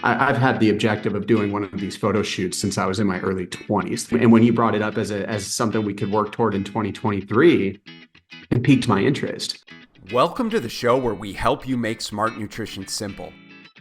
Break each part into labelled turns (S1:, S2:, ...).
S1: I've had the objective of doing one of these photo shoots since I was in my early 20s. And when you brought it up as something we could work toward in 2023, it piqued my interest.
S2: Welcome to the show where we help you make smart nutrition simple.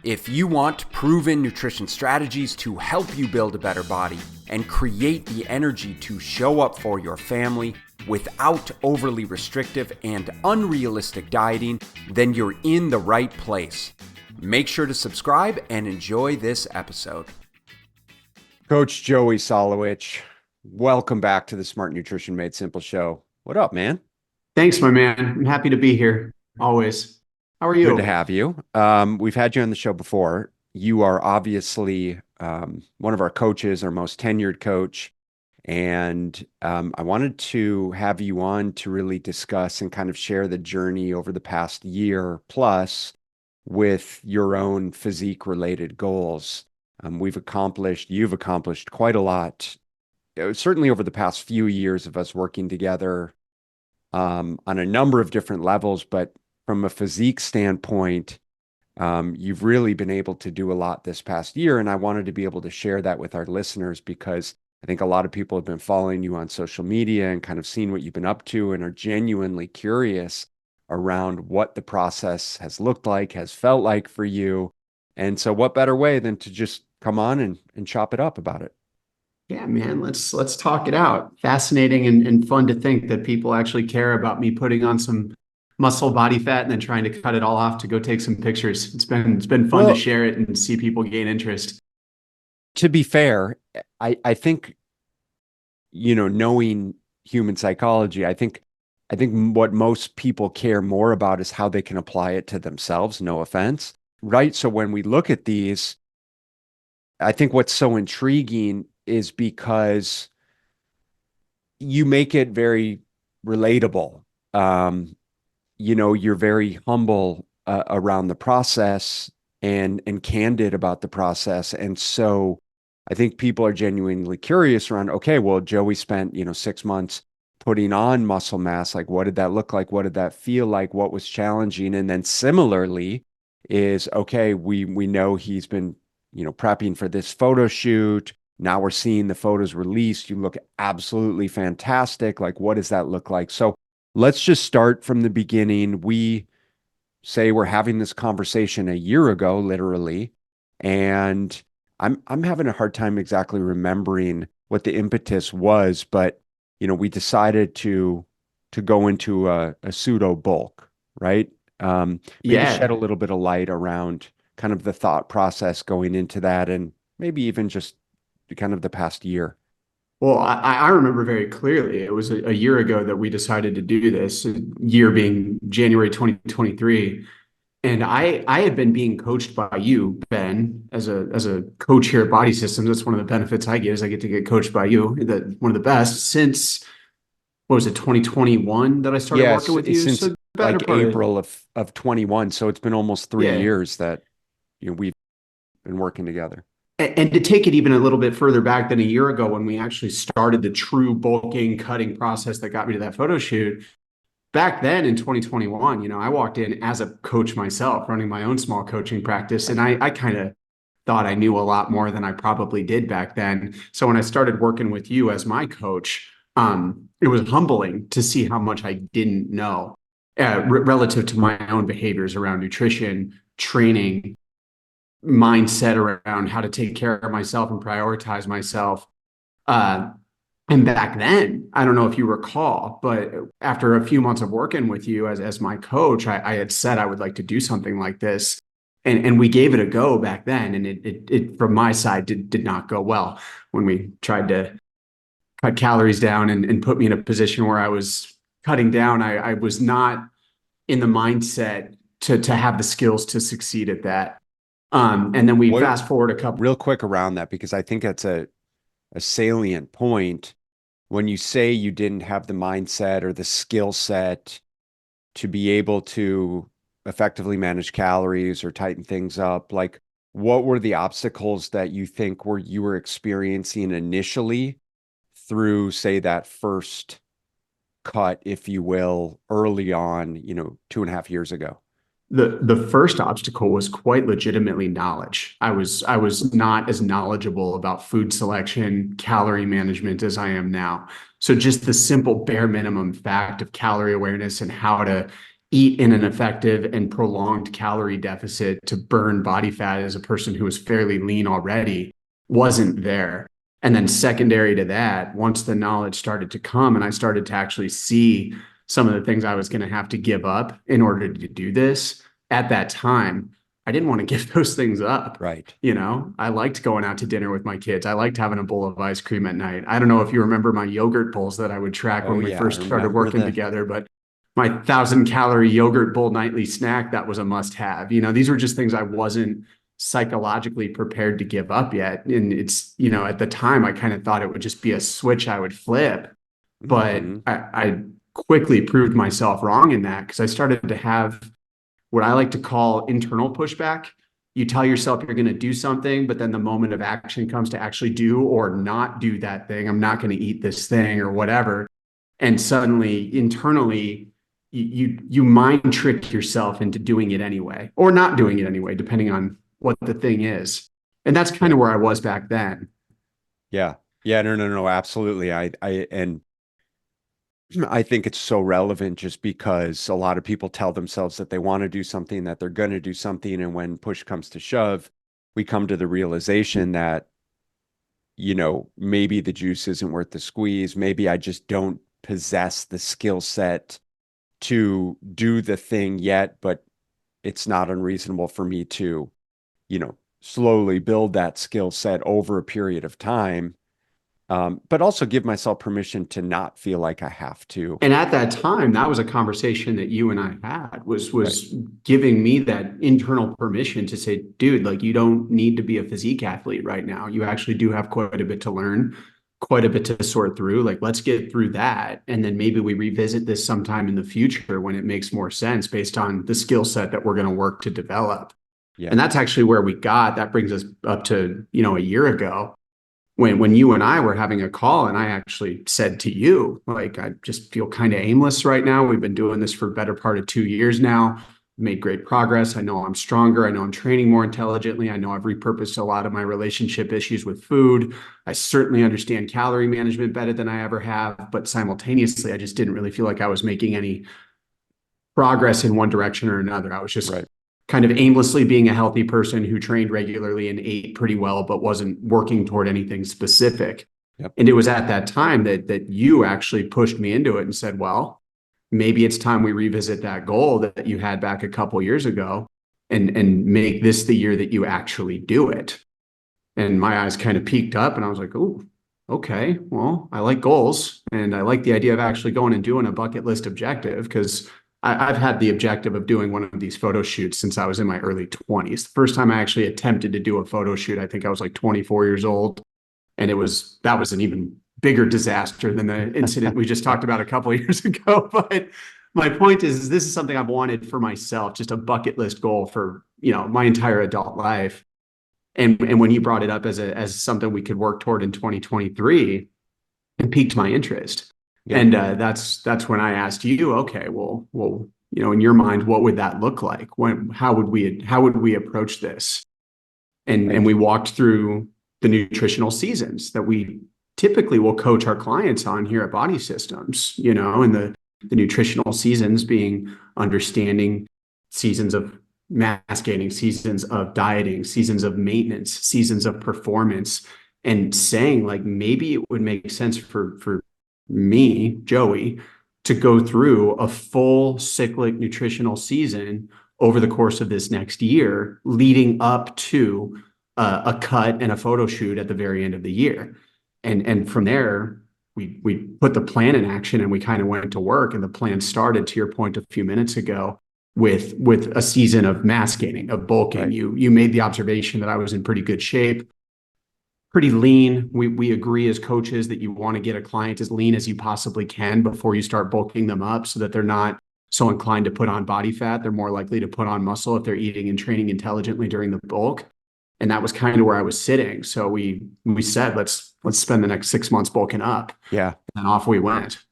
S2: If you want proven nutrition strategies to help you build a better body and create the energy to show up for your family without overly restrictive and unrealistic dieting, then you're in the right place. Make sure to subscribe and enjoy this episode.
S3: Coach Joey Szolowicz, welcome back to the Smart Nutrition Made Simple show. What up, man?
S1: Thanks, my man. I'm happy to be here. Always. How are you?
S3: Good to have you. We've had you on the show before. You are obviously one of our coaches, our most tenured coach. And I wanted to have you on to really discuss and kind of share the journey over the past year plus with your own physique related goals. You've accomplished quite a lot, certainly over the past few years of us working together on a number of different levels. But from a physique standpoint, you've really been able to do a lot this past year. And I wanted to be able to share that with our listeners because I think a lot of people have been following you on social media and kind of seen what you've been up to and are genuinely curious around what the process has looked like, has felt like for you. And so what better way than to just come on and chop it up about it?
S1: Yeah, man, let's talk it out. Fascinating and fun to think that people actually care about me putting on some muscle body fat and then trying to cut it all off to go take some pictures. It's been fun to share it and see people gain interest.
S3: To be fair, I think, knowing human psychology, I think what most people care more about is how they can apply it to themselves, no offense, right? So when we look at these, I think what's so intriguing is because you make it very relatable. You're very humble around the process and candid about the process. And so I think people are genuinely curious around, okay, well, Joey spent, 6 months putting on muscle mass. Like, what did that look like? What did that feel like? What was challenging? And then similarly is, okay, we know he's been, prepping for this photo shoot. Now we're seeing the photos released. You look absolutely fantastic. Like, what does that look like? So let's just start from the beginning. We say we're having this conversation a year ago, literally, and I'm having a hard time exactly remembering what the impetus was, but we decided to go into a pseudo bulk, right? Maybe shed a
S1: Yeah.
S3: little bit of light around kind of the thought process going into that, and maybe even just kind of the past year.
S1: Well, I remember very clearly. It was a year ago that we decided to do this, a year being January 2023. And I had been being coached by you, Ben, as a coach here at Body Systems. That's one of the benefits I get is I get to get coached by you, one of the best since what was it, 2021 that I started working
S3: Yes,
S1: with you?
S3: since
S1: So the better
S3: like
S1: part of
S3: April of 21. So it's been almost 3 years that we've been working together.
S1: and to take it even a little bit further back than a year ago when we actually started the true bulking cutting process that got me to that photo shoot. Back then in 2021, I walked in as a coach myself, running my own small coaching practice, and I kind of thought I knew a lot more than I probably did back then. So when I started working with you as my coach, it was humbling to see how much I didn't know relative to my own behaviors around nutrition, training, mindset around how to take care of myself and prioritize myself. Uh, and back then, I don't know if you recall, but after a few months of working with you as my coach, I had said I would like to do something like this. And we gave it a go back then. And it from my side did not go well when we tried to cut calories down and put me in a position where I was cutting down. I was not in the mindset to have the skills to succeed at that. And then we
S3: What
S1: fast forward a couple.
S3: real quick around that, because I think that's a salient point. When you say you didn't have the mindset or the skill set to be able to effectively manage calories or tighten things up, like what were the obstacles that you think you were experiencing initially through, say, that first cut, if you will, early on, 2.5 years ago?
S1: The first obstacle was quite legitimately knowledge. I was not as knowledgeable about food selection, calorie management as I am now. So just the simple bare minimum fact of calorie awareness and how to eat in an effective and prolonged calorie deficit to burn body fat as a person who was fairly lean already wasn't there. And then secondary to that, once the knowledge started to come and I started to actually see some of the things I was going to have to give up in order to do this at that time, I didn't want to give those things up.
S3: Right.
S1: I liked going out to dinner with my kids. I liked having a bowl of ice cream at night. I don't know if you remember my yogurt bowls that I would track
S3: Oh
S1: when we
S3: yeah, I
S1: first started
S3: remember
S1: working together, but my 1,000 calorie yogurt bowl nightly snack, that was a must have. These were just things I wasn't psychologically prepared to give up yet. And at the time, I kind of thought it would just be a switch I would flip. But
S3: Mhm.
S1: I quickly proved myself wrong in that because I started to have what I like to call internal pushback. You tell yourself you're going to do something, but then the moment of action comes to actually do or not do that thing. I'm not going to eat this thing or whatever. And suddenly internally, you mind trick yourself into doing it anyway or not doing it anyway, depending on what the thing is. And that's kind
S3: Yeah.
S1: of where I was back then.
S3: Yeah. Yeah. No, no, no, absolutely. And I think it's so relevant just because a lot of people tell themselves that they want to do something, that they're going to do something. And when push comes to shove, we come to the realization that, maybe the juice isn't worth the squeeze. Maybe I just don't possess the skill set to do the thing yet, but it's not unreasonable for me to, slowly build that skill set over a period of time. But also give myself permission to not feel like I have to.
S1: And at that time, that was a conversation that you and I had was
S3: Right.
S1: was giving me that internal permission to say, dude, like you don't need to be a physique athlete right now. You actually do have quite a bit to learn, quite a bit to sort through. Like let's get through that. And then maybe we revisit this sometime in the future when it makes more sense based on the skill set that we're going to work to develop.
S3: Yeah.
S1: And that's actually where we got. That brings us up to, a year ago when you and I were having a call and I actually said to you, like, I just feel kind of aimless right now. We've been doing this for a better part of 2 years now. Made great progress. I know I'm stronger. I know I'm training more intelligently. I know I've repurposed a lot of my relationship issues with food. I certainly understand calorie management better than I ever have, but simultaneously, I just didn't really feel like I was making any progress in one direction or another. I was just
S3: Right.
S1: kind of aimlessly being a healthy person who trained regularly and ate pretty well, but wasn't working toward anything specific.
S3: Yep.
S1: And it was at that time that you actually pushed me into it and said, well, maybe it's time we revisit that goal that you had back a couple years ago and make this the year that you actually do it. And my eyes kind of peaked up and I was like, oh, okay, well, I like goals and I like the idea of actually going and doing a bucket list objective because I've had the objective of doing one of these photo shoots since I was in my early 20s. The first time I actually attempted to do a photo shoot, I think I was like 24 years old. And that was an even bigger disaster than the incident we just talked about a couple of years ago. But my point is this is something I've wanted for myself, just a bucket list goal for, my entire adult life. And when you brought it up as something we could work toward in 2023, it piqued my interest.
S3: Yeah.
S1: And that's when I asked you, okay, well, in your mind, what would that look like? How would we approach this? And
S3: Right.
S1: we walked through the nutritional seasons that we typically will coach our clients on here at Body Systems, and the nutritional seasons being understanding seasons of mass gaining, seasons of dieting, seasons of maintenance, seasons of performance, and saying like maybe it would make sense for me, Joey, to go through a full cyclic nutritional season over the course of this next year, leading up to a cut and a photo shoot at the very end of the year. And from there, we put the plan in action and we kind of went to work. And the plan started, to your point a few minutes ago, with a season of mass gaining, of bulking.
S3: Right.
S1: You made the observation that I was in pretty good shape, pretty lean. We agree as coaches that you want to get a client as lean as you possibly can before you start bulking them up so that they're not so inclined to put on body fat. They're more likely to put on muscle if they're eating and training intelligently during the bulk. And that was kind of where I was sitting. So we said, let's spend the next 6 months bulking up.
S3: Yeah.
S1: And off we went.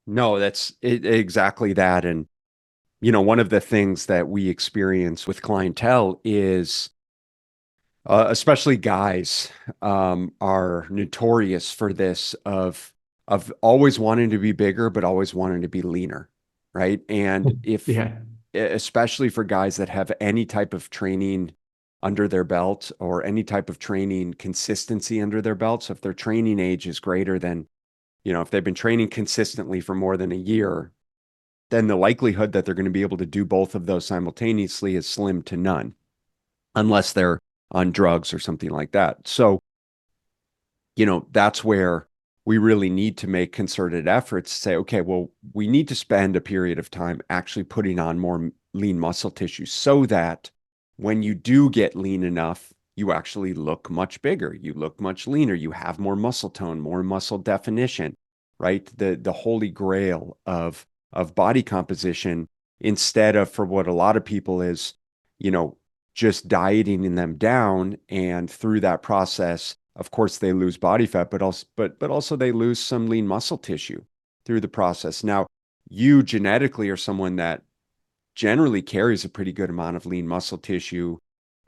S3: No, that's exactly that. And one of the things that we experience with clientele is, especially guys, are notorious for this of always wanting to be bigger, but always wanting to be leaner, right? And if,
S1: Yeah.
S3: especially for guys that have any type of training under their belt or any type of training consistency under their belt. So if their training age is greater than, if they've been training consistently for more than a year, then the likelihood that they're going to be able to do both of those simultaneously is slim to none, unless they're on drugs or something like that. So, that's where we really need to make concerted efforts to say, okay, well, we need to spend a period of time actually putting on more lean muscle tissue so that when you do get lean enough, you actually look much bigger, you look much leaner, you have more muscle tone, more muscle definition, right? The holy grail of body composition, instead of, for what a lot of people is, you know, just dieting them down, and through that process, of course, they lose body fat, but also they lose some lean muscle tissue through the process. Now, you genetically are someone that generally carries a pretty good amount of lean muscle tissue.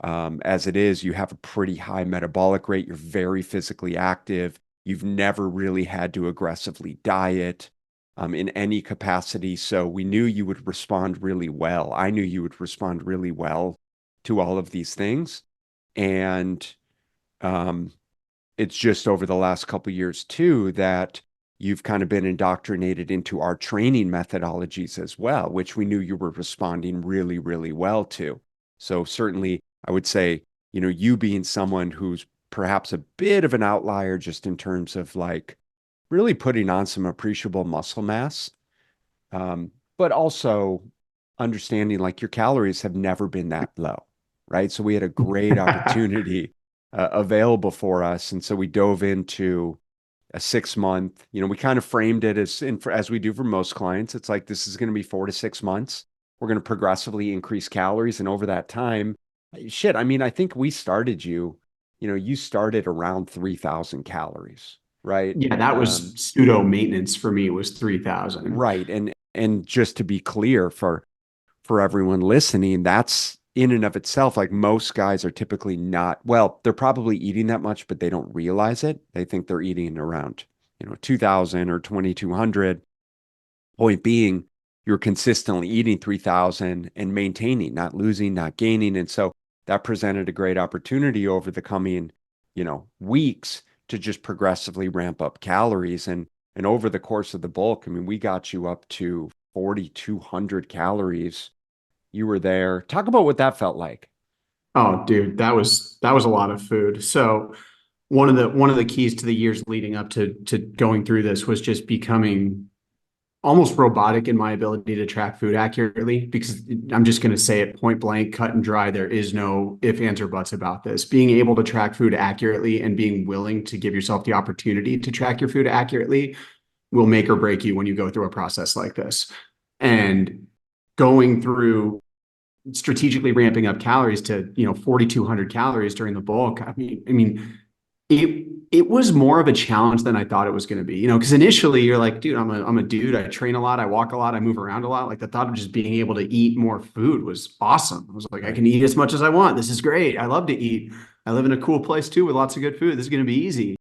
S3: As it is, you have a pretty high metabolic rate. You're very physically active. You've never really had to aggressively diet in any capacity. So we knew you would respond really well. I knew you would respond really well to all of these things. And um, it's just over the last couple of years too that you've kind of been indoctrinated into our training methodologies as well, which we knew you were responding really, really well to. So certainly I would say, you being someone who's perhaps a bit of an outlier just in terms of like really putting on some appreciable muscle mass, but also understanding like your calories have never been that low, right? So we had a great opportunity available for us. And so we dove into a 6 month, we kind of framed it as we do for most clients. It's like, this is going to be 4 to 6 months. We're going to progressively increase calories. And over that time, shit, I mean, I think you started around 3,000 calories, right?
S1: Yeah, that was pseudo maintenance for me, was 3,000.
S3: Right. And just to be clear for everyone listening, that's in and of itself, like most guys are typically not, well, they're probably eating that much, but they don't realize it. They think they're eating around, 2,000 or 2,200. Point being, you're consistently eating 3,000 and maintaining, not losing, not gaining. And so that presented a great opportunity over the coming, weeks to just progressively ramp up calories. And over the course of the bulk, I mean, we got you up to 4,200 calories. You were there. Talk about what that felt like.
S1: Oh, dude, that was a lot of food. So one of the keys to the years leading up to going through this was just becoming almost robotic in my ability to track food accurately, because I'm just going to say it point blank, cut and dry. There is no if, ands, or buts about this. Being able to track food accurately and being willing to give yourself the opportunity to track your food accurately will make or break you when you go through a process like this. And going through strategically ramping up calories to 4,200 calories during the bulk. I mean, it was more of a challenge than I thought it was going to be. Because initially you're like, dude, I'm a dude. I train a lot. I walk a lot. I move around a lot. Like, the thought of just being able to eat more food was awesome. I was like, I
S3: Right.
S1: can eat as much as I want. This is great. I love to eat. I live in a cool place too with lots of good food. This is going to be easy.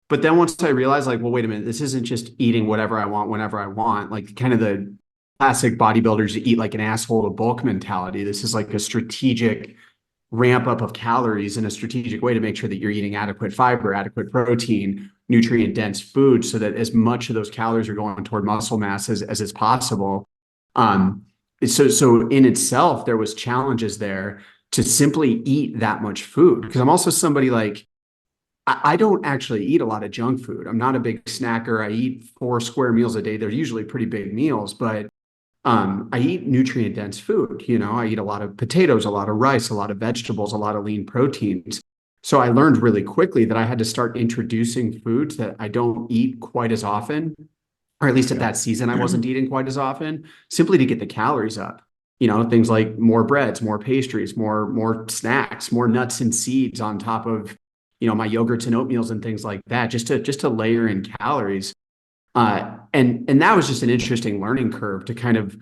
S1: But then once I realized, like, well, wait a minute, this isn't just eating whatever I want whenever I want. Like, kind of the classic bodybuilders eat like an asshole to bulk mentality. This is like a strategic ramp up of calories in a strategic way to make sure that you're eating adequate fiber, adequate protein, nutrient dense food, so that as much of those calories are going toward muscle mass as is possible. Um, so in itself, there was challenges there to simply eat that much food, because I'm also somebody like, I don't actually eat a lot of junk food. I'm not a big snacker. I eat 4 square meals a day. They're usually pretty big meals, but I eat nutrient dense food. I eat a lot of potatoes, a lot of rice, a lot of vegetables, a lot of lean proteins. So I learned really quickly that I had to start introducing foods that I don't eat quite as often, or at least at
S3: Yep.
S1: that season, I wasn't eating quite as often, simply to get the calories up. Things like more breads, more pastries, more snacks, more nuts and seeds on top of, my yogurts and oatmeals and things like that, just to layer in calories. And that was just an interesting learning curve to kind of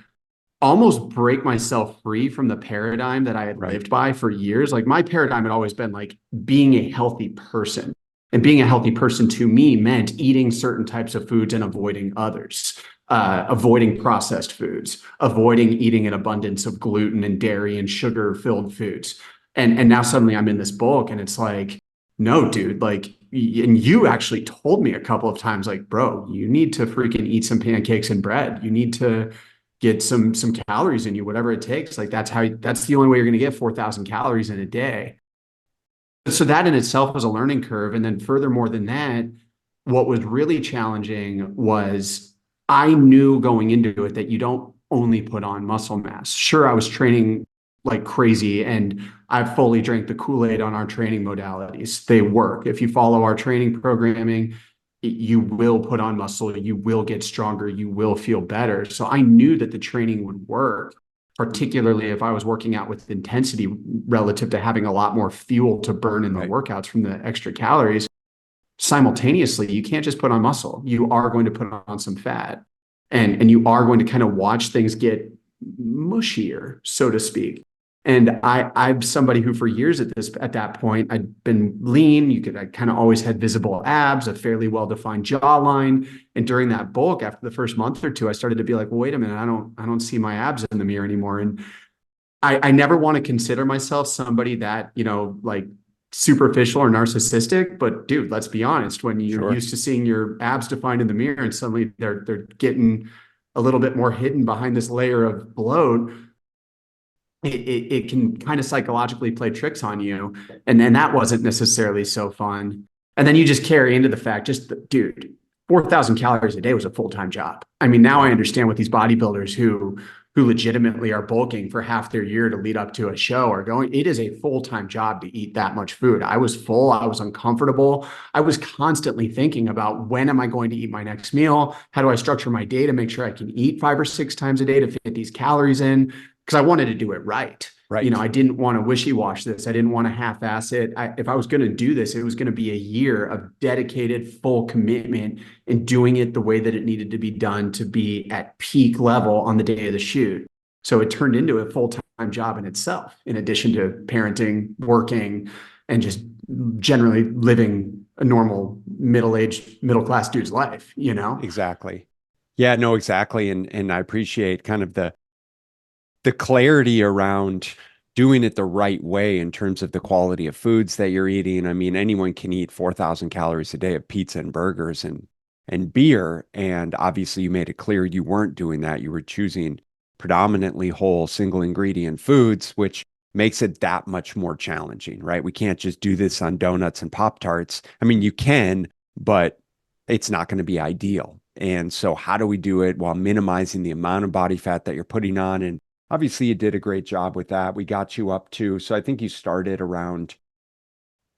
S1: almost break myself free from the paradigm that I had
S3: Right.
S1: lived by for years. Like my paradigm had always been like being a healthy person. And being a healthy person to me meant eating certain types of foods and avoiding others, avoiding processed foods, avoiding eating an abundance of gluten and dairy and sugar filled foods. And now suddenly I'm in this bulk and it's like, no, dude, like, and you actually told me a couple of times, like, bro, you need to freaking eat some pancakes and bread. You need to get some calories in you, whatever it takes. Like that's the only way you're going to get 4,000 calories in a day. So that in itself was a learning curve. And then furthermore than that, what was really challenging was I knew going into it that you don't only put on muscle mass. Sure, I was training like crazy and I fully drank the Kool-Aid on our training modalities. They work. If you follow our training programming, you will put on muscle, you will get stronger, you will feel better. So I knew that the training would work, particularly if I was working out with intensity relative to having a lot more fuel to burn in the
S3: Right.
S1: workouts from the extra calories. Simultaneously, you can't just put on muscle. You are going to put on some fat and you are going to kind of watch things get mushier, so to speak. And I'm somebody who for years at that point, I'd been lean. I kind of always had visible abs, a fairly well-defined jawline. And during that bulk, after the first month or two, I started to be like, well, wait a minute, I don't see my abs in the mirror anymore. And I never want to consider myself somebody that, like superficial or narcissistic, but dude, let's be honest, when you're
S3: Sure.
S1: used to seeing your abs defined in the mirror and suddenly they're getting a little bit more hidden behind this layer of bloat, it can kind of psychologically play tricks on you. And that wasn't necessarily so fun. And then you just carry into the fact, dude, 4,000 calories a day was a full-time job. I mean, now I
S3: Right.
S1: understand what these bodybuilders who legitimately are bulking for half their year to lead up to a show are going. It is a full-time job to eat that much food. I was full. I was uncomfortable. I was constantly thinking about when am I going to eat my next meal? How do I structure my day to make sure I can eat 5 or 6 times a day to fit these calories in? Because I wanted to do it right.
S3: Right.
S1: I didn't want to wishy-wash this. I didn't want to half-ass it. If I was going to do this, it was going to be a year of dedicated, full commitment and doing it the way that it needed to be done to be at peak level on the day of the shoot. So it turned into a full-time job in itself, in addition to parenting, working, and just generally living a normal middle-aged, middle-class dude's life,
S3: Exactly. Yeah, no, exactly. And I appreciate kind of the clarity around doing it the right way in terms of the quality of foods that you're eating. I mean, anyone can eat 4,000 calories a day of pizza and burgers and beer. And obviously you made it clear you weren't doing that. You were choosing predominantly whole single ingredient foods, which makes it that much more challenging, right? We can't just do this on donuts and Pop-Tarts. I mean, you can, but it's not going to be ideal. And so how do we do it while minimizing the amount of body fat that you're putting on? And obviously, you did a great job with that. We got you up to, so I think you started around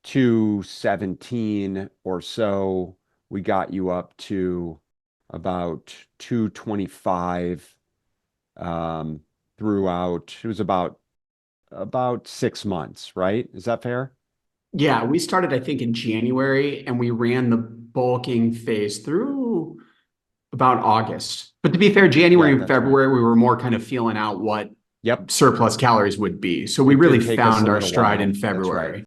S3: 217 or so. We got you up to about 225 um, throughout. It was about 6 months, right? Is that fair?
S1: Yeah, we started, I think, in January and we ran the bulking phase through about August. But to be fair,
S3: Yeah,
S1: January and
S3: that's right.
S1: February, we were more kind of feeling out what
S3: Yep.
S1: surplus calories would be. So we
S3: It
S1: really
S3: did take us a
S1: found our
S3: little
S1: stride
S3: while.
S1: in
S3: That's right.
S1: February.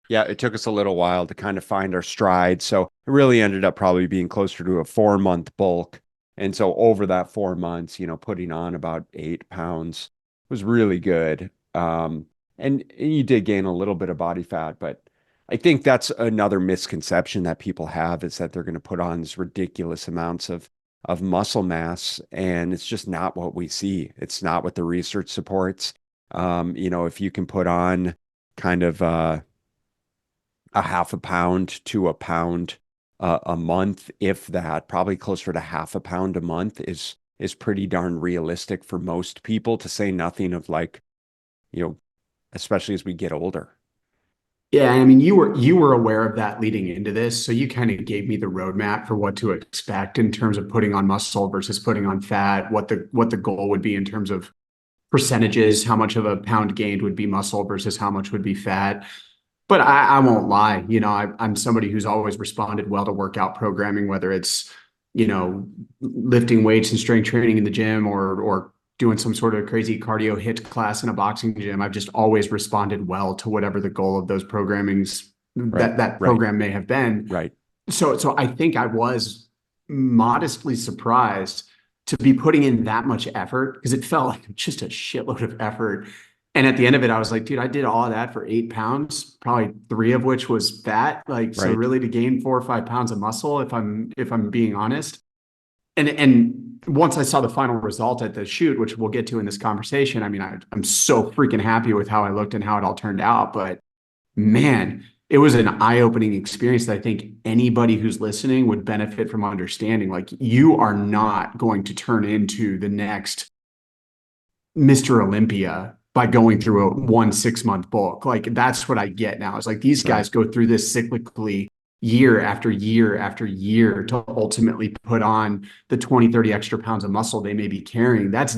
S3: Yeah, it took us a little while to kind of find our stride. So it really ended up probably being closer to a 4 month bulk. And so over that 4 months, putting on about 8 pounds was really good. And you did gain a little bit of body fat, but I think that's another misconception that people have is that they're going to put on these ridiculous amounts of muscle mass, and it's just not what we see. It's not what the research supports. If you can put on kind of a half a pound to a pound a month, if that, probably closer to half a pound a month is pretty darn realistic for most people, to say nothing of like, you know, especially as we get older.
S1: Yeah, I mean, you were aware of that leading into this, so you kind of gave me the roadmap for what to expect in terms of putting on muscle versus putting on fat, what the goal would be in terms of percentages, how much of a pound gained would be muscle versus how much would be fat. But I won't lie, I'm somebody who's always responded well to workout programming, whether it's, lifting weights and strength training in the gym or doing some sort of crazy cardio hit class in a boxing gym. I've just always responded well to whatever the goal of those programmings
S3: Right.
S1: that
S3: Right.
S1: program may have been.
S3: Right.
S1: So I think I was modestly surprised to be putting in that much effort, because it felt like just a shitload of effort. And at the end of it, I was like, dude, I did all of that for 8 pounds, probably 3 of which was fat. Like, so
S3: Right.
S1: really to gain 4 or 5 pounds of muscle, if I'm being honest. And once I saw the final result at the shoot, which we'll get to in this conversation, I mean, I'm so freaking happy with how I looked and how it all turned out. But man, it was an eye-opening experience that I think anybody who's listening would benefit from understanding. Like, you are not going to turn into the next Mr. Olympia by going through a 1 6-month bulk. Like, that's what I get now. It's like these
S3: Right.
S1: guys go through this cyclically year after year after year to ultimately put on the 20, 30 extra pounds of muscle they may be carrying. That's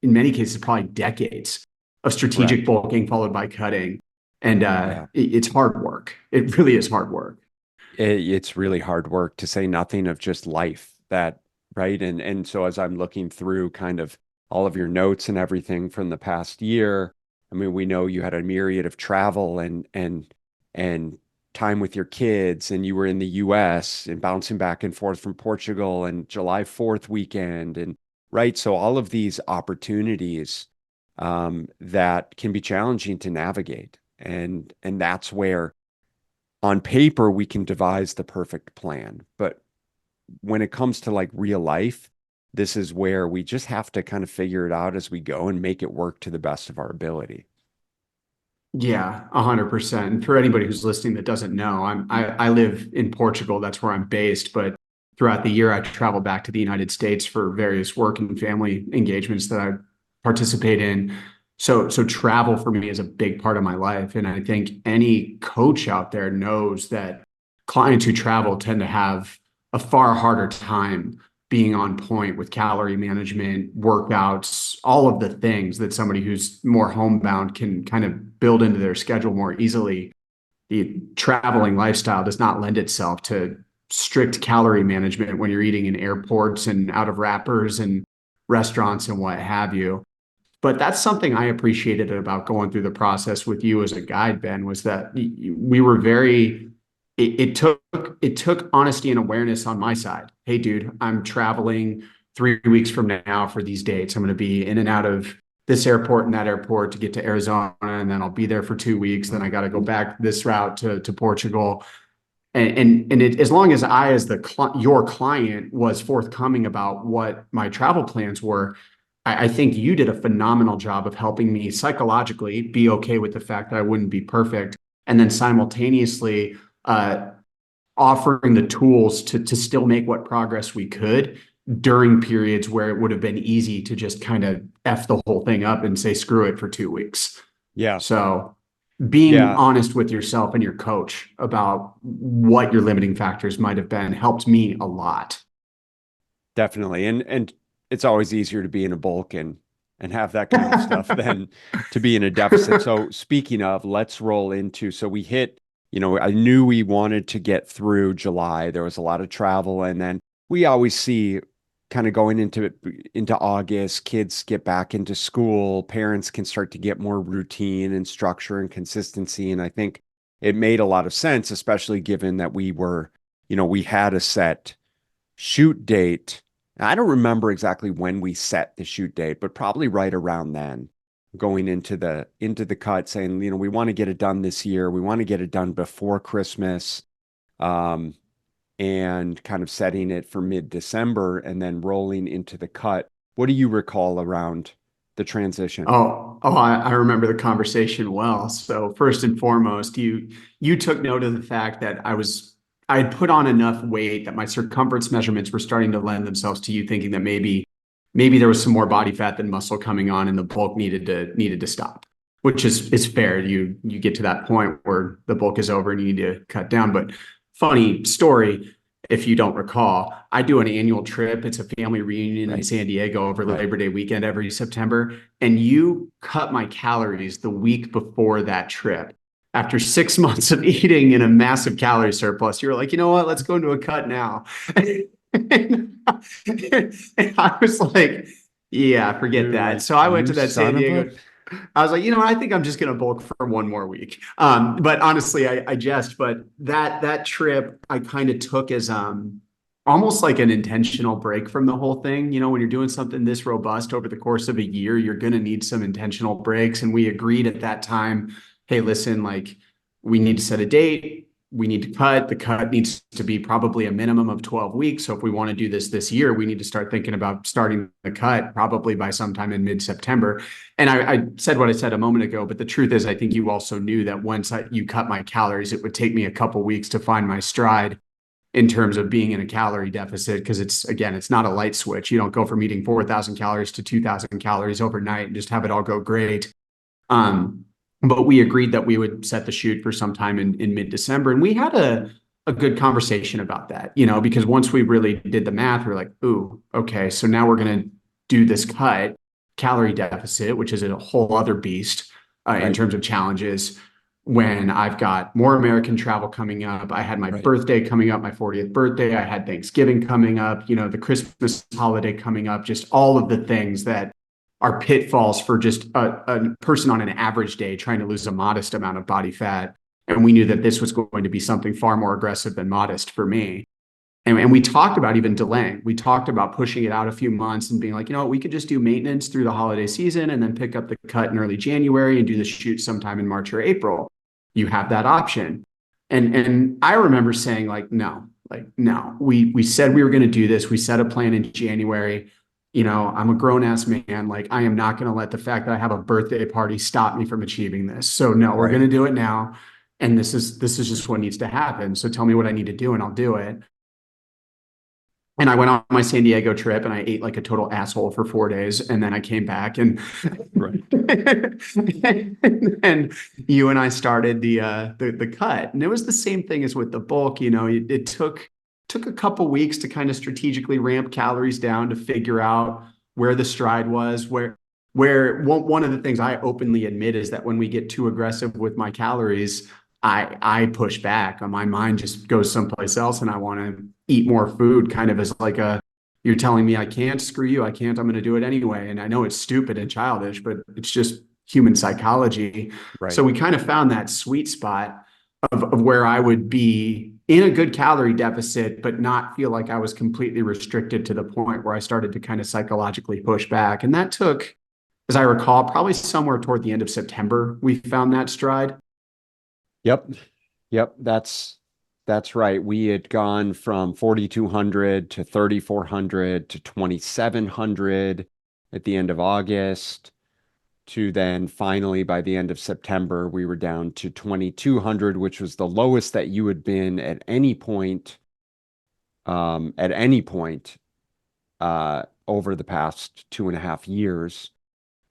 S1: in many cases probably decades of strategic
S3: Correct.
S1: bulking followed by cutting. And
S3: Yeah.
S1: it's hard work. It really is hard work.
S3: It's really hard work, to say nothing of just life, that, right? And so as I'm looking through kind of all of your notes and everything from the past year, I mean, we know you had a myriad of travel and time with your kids, and you were in the US and bouncing back and forth from Portugal and July 4th weekend, and right. So all of these opportunities that can be challenging to navigate. And that's where on paper we can devise the perfect plan. But when it comes to like real life, this is where we just have to kind of figure it out as we go and make it work to the best of our ability.
S1: Yeah, 100%. And for anybody who's listening that doesn't know, I live in Portugal. That's where I'm based. But throughout the year, I travel back to the United States for various work and family engagements that I participate in. So travel for me is a big part of my life. And I think any coach out there knows that clients who travel tend to have a far harder time being on point with calorie management, workouts, all of the things that somebody who's more homebound can kind of build into their schedule more easily. The traveling lifestyle does not lend itself to strict calorie management when you're eating in airports and out of wrappers and restaurants and what have you. But that's something I appreciated about going through the process with you as a guide, Ben, was that we were very, it took honesty and awareness on my side. Hey, dude, I'm traveling 3 weeks from now for these dates. I'm going to be in and out of this airport and that airport to get to Arizona, and then I'll be there for 2 weeks. Then I got to go back this route to Portugal. As long as I, as your client, was forthcoming about what my travel plans were, I think you did a phenomenal job of helping me psychologically be okay with the fact that I wouldn't be perfect, and then simultaneously offering the tools to still make what progress we could during periods where it would have been easy to just kind of F the whole thing up and say screw it for 2 weeks.
S3: Yeah.
S1: So being
S3: Yeah,
S1: honest with yourself and your coach about what your limiting factors might have been helped me a lot.
S3: definitely. And it's always easier to be in a bulk and have that kind of stuff than to be in a deficit. So speaking of, let's roll into, so we hit, I knew we wanted to get through July. There was a lot of travel, and then we always see kind of going into August, kids get back into school, parents can start to get more routine and structure and consistency. And I think it made a lot of sense, especially given that we had a set shoot date. I don't remember exactly when we set the shoot date, but probably right around then, going into the cut, saying, we want to get it done this year. We want to get it done before Christmas. And kind of setting it for mid-December and then rolling into the cut. What do you recall around the transition?
S1: I remember the conversation well. So first and foremost, you took note of the fact that I had put on enough weight that my circumference measurements were starting to lend themselves to you thinking that maybe there was some more body fat than muscle coming on, and the bulk needed to stop, which is fair. You get to that point where the bulk is over and you need to cut down. But funny story, if you don't recall, I do an annual trip. It's a family reunion in
S3: Right.
S1: San Diego over
S3: Right.
S1: Labor Day weekend every September. And you cut my calories the week before that trip. After 6 months of eating in a massive calorie surplus, you were like, you know what? Let's go into a cut now. And I was like, Yeah, forget
S3: You're
S1: that.
S3: like,
S1: So I went
S3: you
S1: to that San
S3: son of a.
S1: Diego. I was like, I think I'm just gonna bulk for one more week. But honestly, I jest. But that trip I kind of took as almost like an intentional break from the whole thing. When you're doing something this robust over the course of a year, you're gonna need some intentional breaks. And we agreed at that time, hey, listen, like we need to set a date. We need to cut. The cut needs to be probably a minimum of 12 weeks. So if we want to do this year, we need to start thinking about starting the cut probably by sometime in mid-September. And I said what I said a moment ago, but the truth is, I think you also knew that once you cut my calories, it would take me a couple weeks to find my stride in terms of being in a calorie deficit. Because it's not a light switch. You don't go from eating 4,000 calories to 2,000 calories overnight and just have it all go great. But we agreed that we would set the shoot for sometime in mid-December. And we had a good conversation about that, because once we really did the math, we are like, ooh, okay, so now we're going to do this cut calorie deficit, which is a whole other beast in terms of challenges. When I've got more American travel coming up, I had my birthday coming up, my 40th birthday, I had Thanksgiving coming up, the Christmas holiday coming up, just all of the things that are pitfalls for just a person on an average day trying to lose a modest amount of body fat. And we knew that this was going to be something far more aggressive than modest for me. And we talked about even delaying. We talked about pushing it out a few months and being like, we could just do maintenance through the holiday season and then pick up the cut in early January and do the shoot sometime in March or April. You have that option. And I remember saying no, we said we were going to do this. We set a plan in January. I'm a grown ass man. I am not going to let the fact that I have a birthday party stop me from achieving this. So no, we're going to do it now. And this is just what needs to happen. So tell me what I need to do and I'll do it. And I went on my San Diego trip and I ate like a total asshole for 4 days. And then I came back and and you and I started the cut. And it was the same thing as with the bulk. It took a couple weeks to kind of strategically ramp calories down to figure out where the stride was, where one of the things I openly admit is that when we get too aggressive with my calories, I push back. My mind just goes someplace else and I want to eat more food, kind of as like you're telling me I can't, screw you, I can't, I'm going to do it anyway. And I know it's stupid and childish, but it's just human psychology. So we kind of found that sweet spot of where I would be in a good calorie deficit, but not feel like I was completely restricted to the point where I started to kind of psychologically push back. And that took, as I recall, probably somewhere toward the end of September, we found that stride.
S3: Yep. That's right. We had gone from 4,200 to 3,400 to 2,700 at the end of August to then finally by the end of September, we were down to 2,200, which was the lowest that you had been at any point over the past 2.5 years.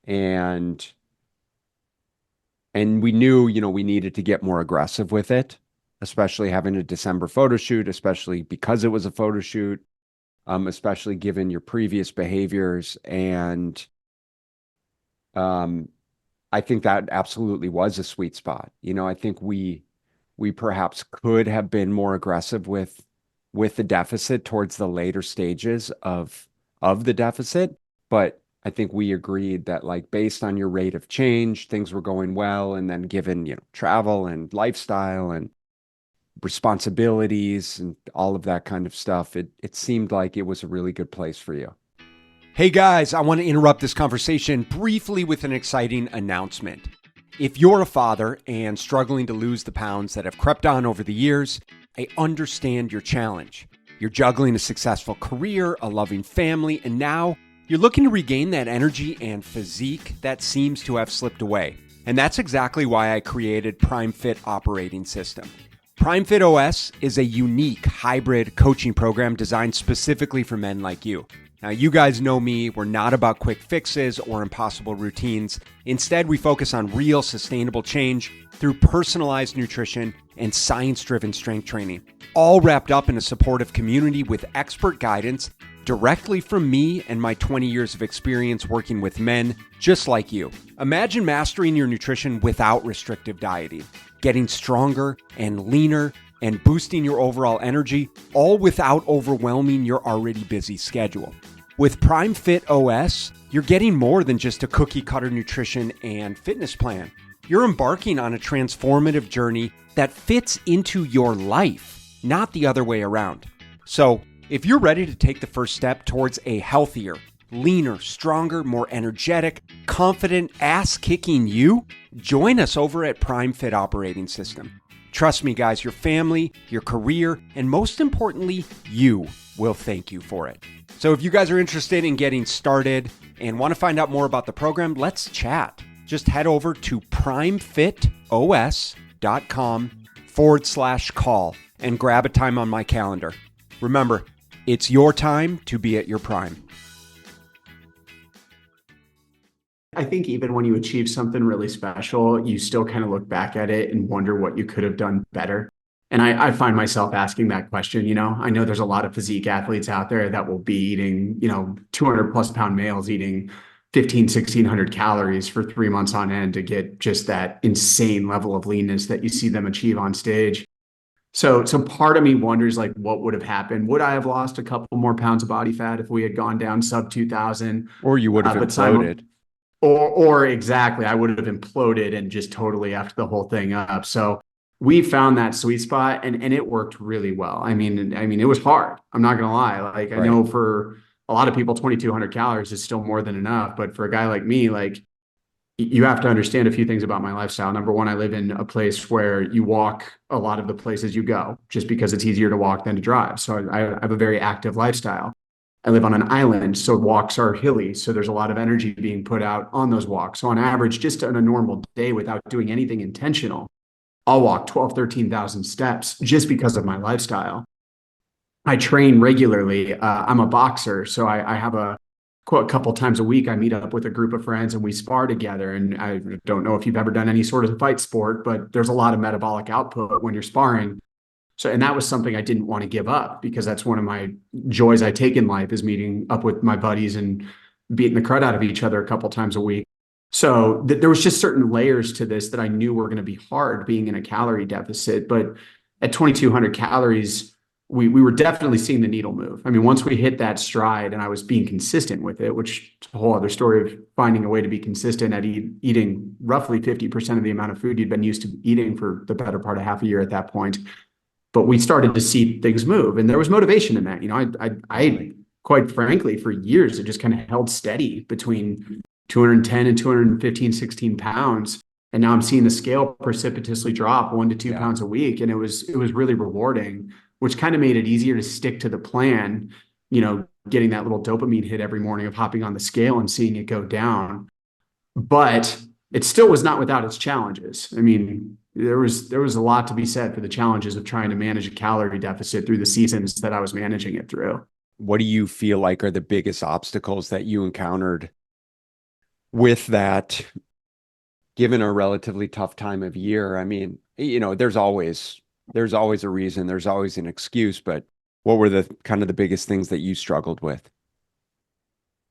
S3: And we knew, we needed to get more aggressive with it, especially having a December photo shoot, especially because it was a photo shoot, especially given your previous behaviors. And I think that absolutely was a sweet spot. I think we perhaps could have been more aggressive with the deficit towards the later stages of the deficit, but I think we agreed that based on your rate of change, things were going well. And then given, travel and lifestyle and responsibilities and all of that kind of stuff, it seemed like it was a really good place for you.
S2: Hey guys, I want to interrupt this conversation briefly with an exciting announcement. If you're a father and struggling to lose the pounds that have crept on over the years, I understand your challenge. You're juggling a successful career, a loving family, and now you're looking to regain that energy and physique that seems to have slipped away. And that's exactly why I created PrimeFit Operating System. PrimeFit OS is a unique hybrid coaching program designed specifically for men like you. Now, you guys know me, we're not about quick fixes or impossible routines. Instead, we focus on real sustainable change through personalized nutrition and science-driven strength training, all wrapped up in a supportive community with expert guidance directly from me and my 20 years of experience working with men just like you. Imagine mastering your nutrition without restrictive dieting, getting stronger and leaner, and boosting your overall energy, all without overwhelming your already busy schedule. With Prime Fit OS, you're getting more than just a cookie cutter nutrition and fitness plan. You're embarking on a transformative journey that fits into your life, not the other way around. So, if you're ready to take the first step towards a healthier, leaner, stronger, more energetic, confident, ass-kicking you, join us over at Prime Fit Operating System. Trust me, guys, your family, your career, and most importantly, you will thank you for it. So if you guys are interested in getting started and want to find out more about the program, let's chat. Just head over to primefitos.com/call and grab a time on my calendar. Remember, it's your time to be at your prime.
S1: I think even when you achieve something really special, you still kind of look back at it and wonder what you could have done better. And I find myself asking that question. I know there's a lot of physique athletes out there that will be eating, 200 plus pound males eating 1,600 calories for 3 months on end to get just that insane level of leanness that you see them achieve on stage. So part of me wonders, like, what would have happened? Would I have lost a couple more pounds of body fat if we had gone down sub 2,000?
S3: Or you would have imploded.
S1: Or exactly, I would have imploded and just totally effed the whole thing up. So we found that sweet spot, and it worked really well. I mean, it was hard. I'm not gonna lie. Like, I know for a lot of people, 2,200 calories is still more than enough. But for a guy like me, like, you have to understand a few things about my lifestyle. Number one, I live in a place where you walk a lot of the places you go, just because it's easier to walk than to drive. So I have a very active lifestyle. I live on an island, so walks are hilly. So there's a lot of energy being put out on those walks. So on average, just on a normal day without doing anything intentional, I'll walk 12, 13,000 steps just because of my lifestyle. I train regularly. I'm a boxer, so I have a couple times a week, I meet up with a group of friends and we spar together. And I don't know if you've ever done any sort of fight sport, but there's a lot of metabolic output when you're sparring. So, and that was something I didn't want to give up, because that's one of my joys I take in life, is meeting up with my buddies and beating the crud out of each other a couple times a week. So there was just certain layers to this that I knew were going to be hard being in a calorie deficit. But at 2,200 calories, we were definitely seeing the needle move. I mean, once we hit that stride and I was being consistent with it, which is a whole other story of finding a way to be consistent at eating roughly 50% of the amount of food you'd been used to eating for the better part of half a year at that point. But we started to see things move, and there was motivation in that. I quite frankly, for years, it just kind of held steady between 210 and 215, 16 pounds. And now I'm seeing the scale precipitously drop 1 to 2 pounds a week. And it was really rewarding, which kind of made it easier to stick to the plan, getting that little dopamine hit every morning of hopping on the scale and seeing it go down. But it still was not without its challenges. I mean, there was a lot to be said for the challenges of trying to manage a calorie deficit through the seasons that I was managing it through.
S3: What do you feel like are the biggest obstacles that you encountered with that, given a relatively tough time of year? I mean, there's always a reason, there's always an excuse, but what were the kind of the biggest things that you struggled with?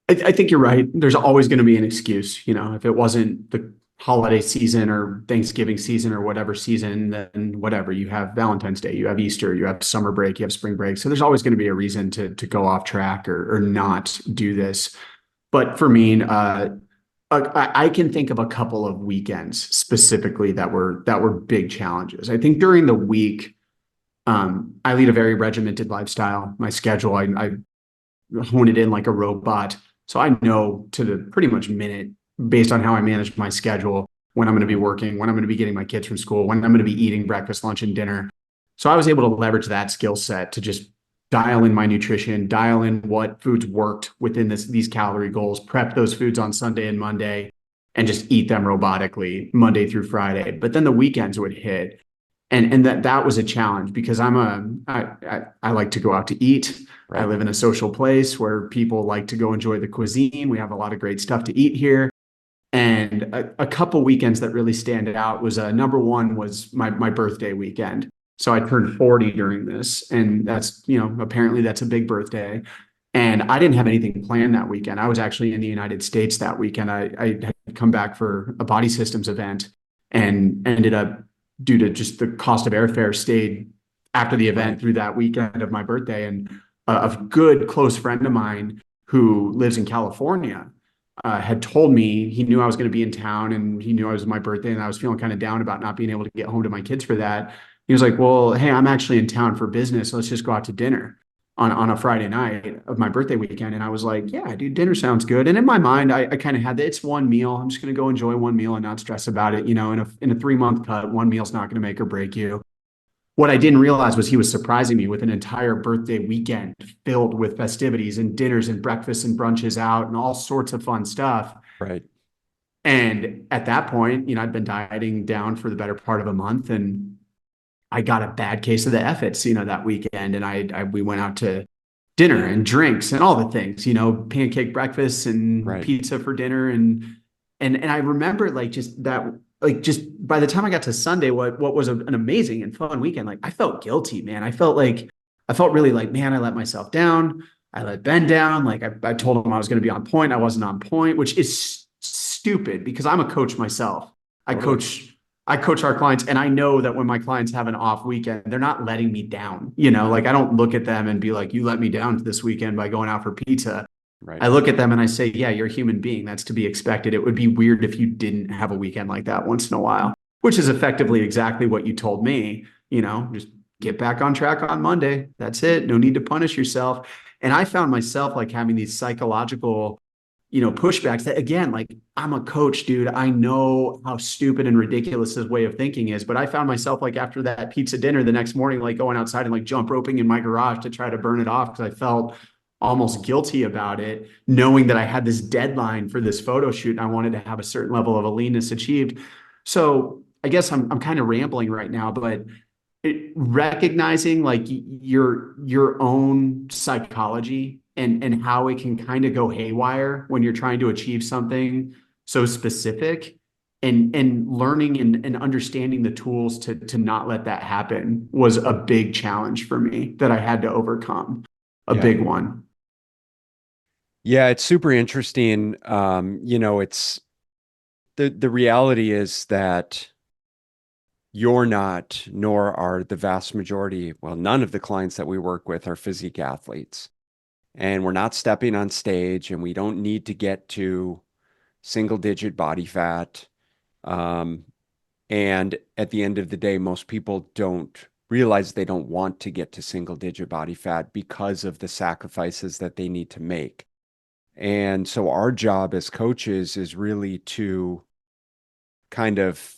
S1: I think you're right. There's always going to be an excuse. If it wasn't the holiday season or Thanksgiving season or whatever season, then whatever, you have Valentine's Day, you have Easter, you have summer break, you have spring break. So there's always going to be a reason to go off track or not do this. But for me, I can think of a couple of weekends specifically that were big challenges. I think during the week, I lead a very regimented lifestyle. My schedule, I hone it in like a robot. So I know to the pretty much minute, based on how I manage my schedule, when I'm going to be working, when I'm going to be getting my kids from school, when I'm going to be eating breakfast, lunch, and dinner. So I was able to leverage that skill set to just dial in my nutrition, dial in what foods worked within these calorie goals, prep those foods on Sunday and Monday, and just eat them robotically Monday through Friday. But then the weekends would hit. And that was a challenge, because I like to go out to eat. Right. I live in a social place where people like to go enjoy the cuisine. We have a lot of great stuff to eat here. And a couple weekends that really stand out was number one was my birthday weekend. So I turned 40 during this, and that's, apparently that's a big birthday. And I didn't have anything planned that weekend. I was actually in the United States that weekend. I had come back for a body systems event and ended up, due to just the cost of airfare, stayed after the event through that weekend of my birthday. And a good close friend of mine who lives in California, had told me he knew I was going to be in town and he knew it was my birthday and I was feeling kind of down about not being able to get home to my kids for that. He was like, well, hey, I'm actually in town for business. Let's just go out to dinner on a Friday night of my birthday weekend. And I was like, yeah, dude, dinner sounds good. And in my mind, I kind of had that it's one meal. I'm just going to go enjoy one meal and not stress about it. In a 3 month cut, one meal's not going to make or break you. What I didn't realize was he was surprising me with an entire birthday weekend filled with festivities and dinners and breakfasts and brunches out and all sorts of fun stuff.
S3: Right.
S1: And at that point, I'd been dieting down for the better part of a month, and I got a bad case of the effits, that weekend. And we went out to dinner and drinks and all the things, pancake breakfasts and
S3: Right.
S1: pizza for dinner. And I remember like just that, like just by the time I got to Sunday, what was an amazing and fun weekend, like I felt guilty, man. I felt really like, man, I let myself down. I let Ben down. Like I told him I was going to be on point. I wasn't on point, which is stupid because I'm a coach myself. I
S3: Totally.
S1: coach our clients, and I know that when my clients have an off weekend, they're not letting me down. Like I don't look at them and be like, you let me down this weekend by going out for pizza.
S3: Right.
S1: I look at them and I say, yeah, you're a human being. That's to be expected. It would be weird if you didn't have a weekend like that once in a while, which is effectively exactly what you told me, just get back on track on Monday. That's it. No need to punish yourself. And I found myself like having these psychological, pushbacks that, again, like I'm a coach, dude. I know how stupid and ridiculous this way of thinking is, but I found myself like after that pizza dinner the next morning, like going outside and like jump roping in my garage to try to burn it off because I felt almost guilty about it, knowing that I had this deadline for this photo shoot and I wanted to have a certain level of a leanness achieved. So I guess I'm kind of rambling right now, but recognizing like your own psychology and how it can kind of go haywire when you're trying to achieve something so specific, and learning and understanding the tools to not let that happen was a big challenge for me that I had to overcome. A
S3: Yeah.
S1: big one.
S3: Yeah, it's super interesting. It's the reality is that you're not, nor are the vast majority, well, none of the clients that we work with are physique athletes. And we're not stepping on stage, and we don't need to get to single digit body fat. Um, and at the end of the day, most people don't realize they don't want to get to single digit body fat because of the sacrifices that they need to make. And so our job as coaches is really to kind of,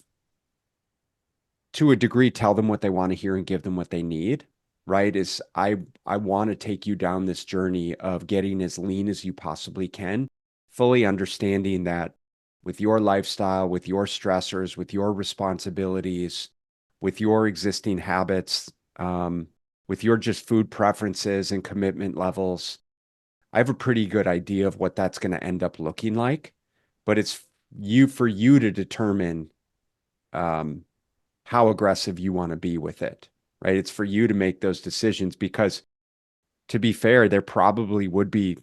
S3: to a degree, tell them what they want to hear and give them what they need, right? I want to take you down this journey of getting as lean as you possibly can, fully understanding that with your lifestyle, with your stressors, with your responsibilities, with your existing habits, with your just food preferences and commitment levels, I have a pretty good idea of what that's going to end up looking like, but it's for you to determine how aggressive you want to be with it, right? It's for you to make those decisions because, to be fair, there probably would be,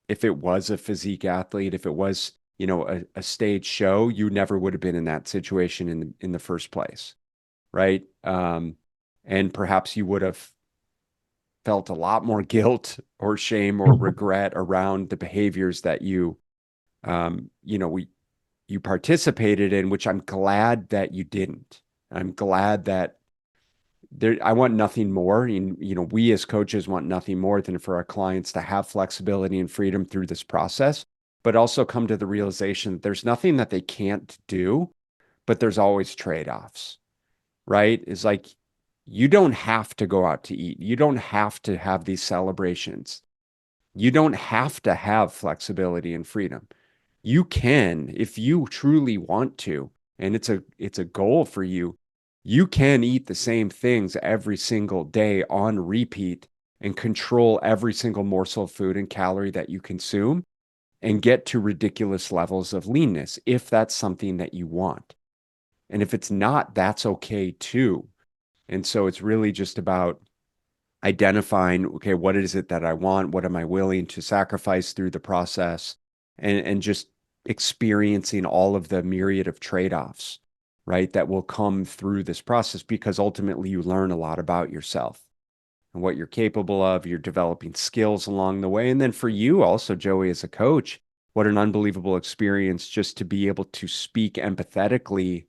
S3: if it was a physique athlete, if it was, a stage show, you never would have been in that situation in the first place, right? And perhaps you would have felt a lot more guilt or shame or regret around the behaviors that you participated in, which I'm glad that you didn't. I'm glad that I want nothing more. And, we as coaches want nothing more than for our clients to have flexibility and freedom through this process, but also come to the realization that there's nothing that they can't do, but there's always trade-offs, right? It's like, you don't have to go out to eat. You don't have to have these celebrations. You don't have to have flexibility and freedom. You can, if you truly want to, and it's a goal for you, you can eat the same things every single day on repeat and control every single morsel of food and calorie that you consume and get to ridiculous levels of leanness if that's something that you want. And if it's not, that's okay too. And so it's really just about identifying, okay, what is it that I want? What am I willing to sacrifice through the process? And just experiencing all of the myriad of trade-offs, right, that will come through this process, because ultimately you learn a lot about yourself. and what you're capable of. You're developing skills along the way. And then for you also, Joey, as a coach, what an unbelievable experience just to be able to speak empathetically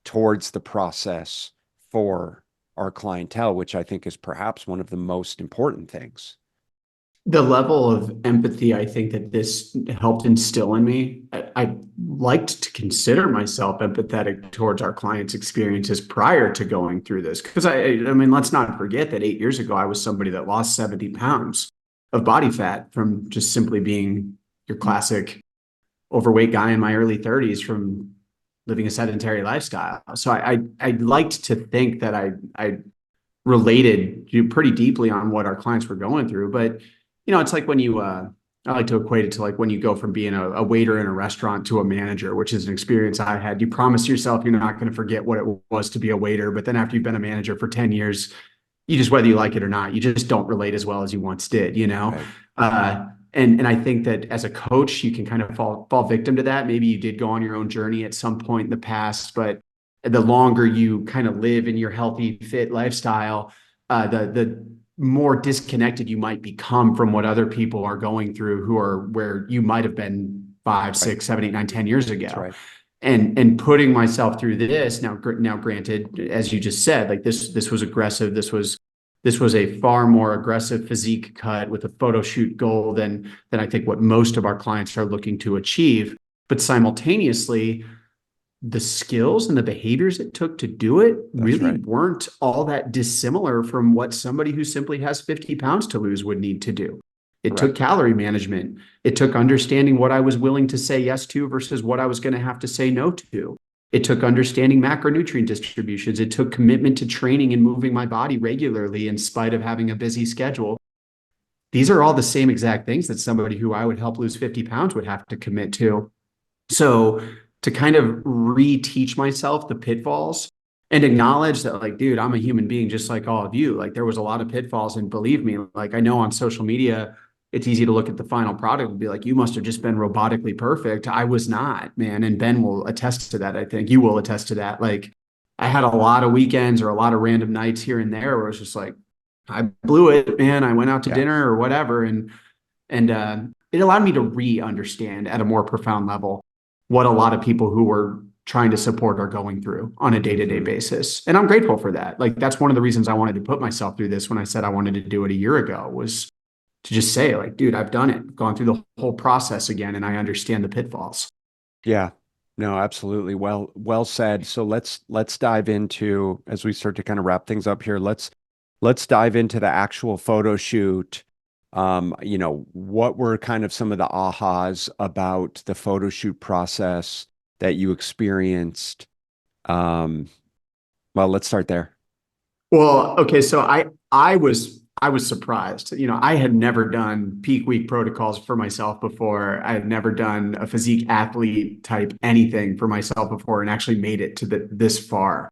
S3: towards the process for our clientele, which I think is perhaps one of the most important things.
S1: The level of empathy I think that this helped instill in me, I liked to consider myself empathetic towards our clients' experiences prior to going through this. Because I mean, let's not forget that 8 years ago, I was somebody that lost 70 pounds of body fat from just simply being your classic overweight guy in my early 30s from living a sedentary lifestyle. So I liked to think that I related pretty deeply on what our clients were going through. But it's like when I like to equate it to like when you go from being a waiter in a restaurant to a manager, which is an experience I had. You promise yourself you're not going to forget what it was to be a waiter, but then after you've been a manager for 10 years, you just, whether you like it or not, you just don't relate as well as you once did,
S3: Right.
S1: And I think that as a coach, you can kind of fall victim to that. Maybe you did go on your own journey at some point in the past, but the longer you kind of live in your healthy, fit lifestyle, the more disconnected you might become from what other people are going through who are where you might have been 5, 6, 7, 8, 9, 10 years ago.
S3: That's right.
S1: And putting myself through this now granted, as you just said, like this was aggressive. This was a far more aggressive physique cut with a photo shoot goal than I think what most of our clients are looking to achieve. But simultaneously, the skills and the behaviors it took to do it really weren't all that dissimilar from what somebody who simply has 50 pounds to lose would need to do. It took calorie management. It took understanding what I was willing to say yes to versus what I was going to have to say no to. It took understanding macronutrient distributions. It took commitment to training and moving my body regularly in spite of having a busy schedule. These are all the same exact things that somebody who I would help lose 50 pounds would have to commit to. So to kind of reteach myself the pitfalls and acknowledge that, like, dude, I'm a human being just like all of you. Like, there was a lot of pitfalls, and believe me, like, I know on social media, it's easy to look at the final product and be like, you must have just been robotically perfect. I was not, man. And Ben will attest to that. I think you will attest to that. Like, I had a lot of weekends or a lot of random nights here and there where it's just like, I blew it, man. I went out to dinner or whatever. And it allowed me to re-understand at a more profound level what a lot of people who were trying to support are going through on a day-to-day basis. And I'm grateful for that. Like, that's one of the reasons I wanted to put myself through this when I said I wanted to do it a year ago, was to just say, like, dude, I've done it, gone through the whole process again, and I understand the pitfalls.
S3: Yeah, no, absolutely. Well said. So let's dive into, as we start to kind of wrap things up here, let's dive into the actual photo shoot. What were kind of some of the ahas about the photo shoot process that you experienced? Well, let's start there.
S1: Well, okay, so I was surprised. I had never done peak week protocols for myself before. I had never done a physique athlete type anything for myself before, and actually made it to this far.